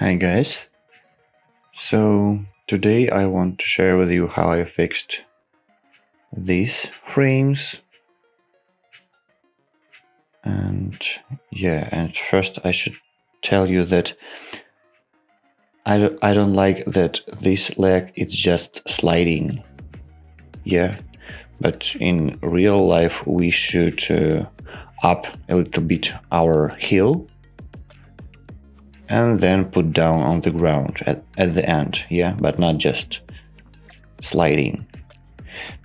Hi guys. So today I want to share with you how I fixed these frames. And first I should tell you that I don't like that this leg is just sliding. But in real life we should up a little bit our heel and then put down on the ground at the end, but not just sliding.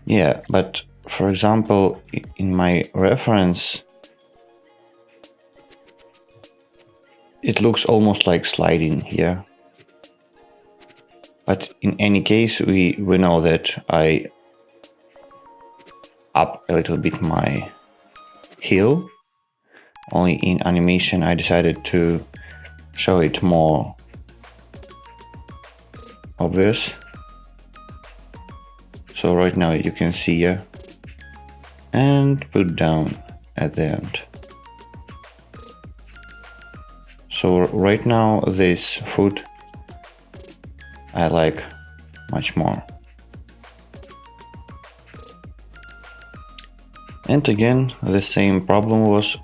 But for example, in my reference, it looks almost like sliding here. But in any case, we know that I up a little bit my heel. Only in animation I decided to show it more obvious. So right now you can see and put down at the end. So right now this foot I like much more. And again, the same problem was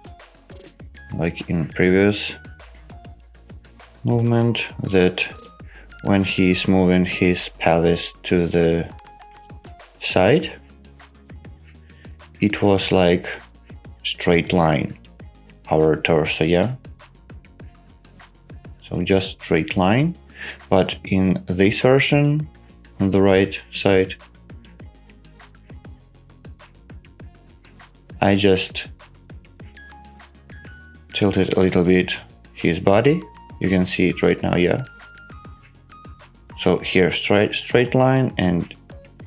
like in previous movement, that when he's moving his pelvis to the side, it was like straight line, our torso, so just straight line. But in this version, on the right side, I just tilted a little bit his body. You can see it right now, So here straight line, and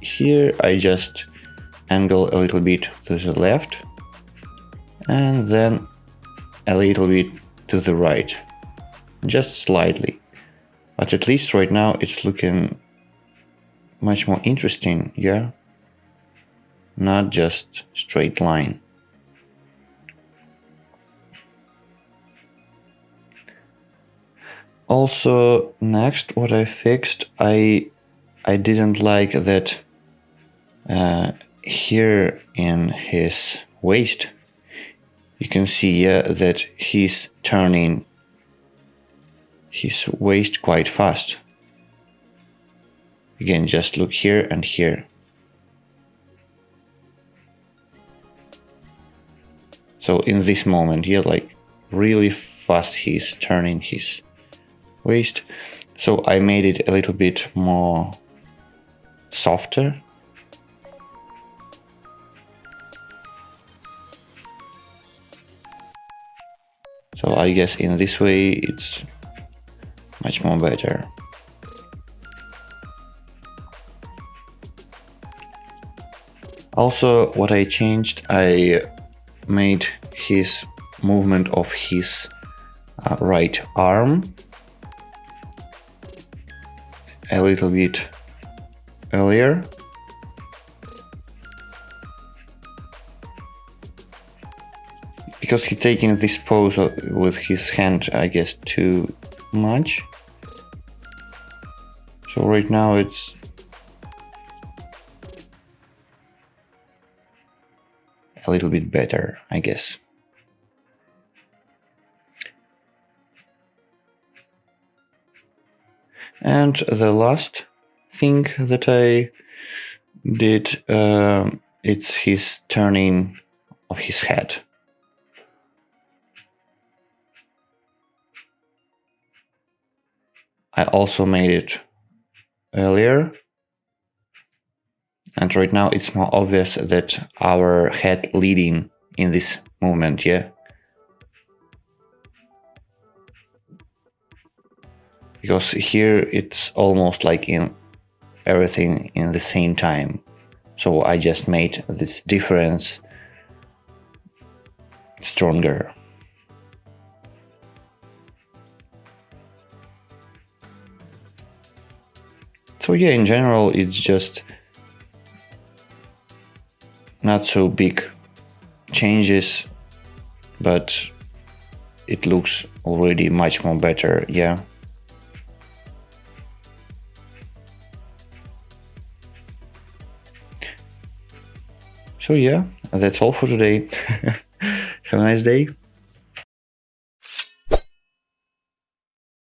here I just angle a little bit to the left and then a little bit to the right, just slightly. But at least right now it's looking much more interesting, not just straight line. Also, next, what I fixed, I didn't like that here in his waist, you can see that he's turning his waist quite fast. Again, just look here and here. So in this moment, like really fast he's turning his waist. So I made it a little bit more softer. So I guess in this way it's much more better. Also, what I changed, I made his movement of his right arm a little bit earlier. Because he's taking this pose with his hand, I guess, too much. So right now it's a little bit better, I guess. And the last thing that I did, it's his turning of his head. I also made it earlier. And right now it's more obvious that our head leading in this movement, Because here it's almost like in everything in the same time. So I just made this difference stronger. So in general, it's just not so big changes, but it looks already much more better, So yeah, that's all for today. Have a nice day.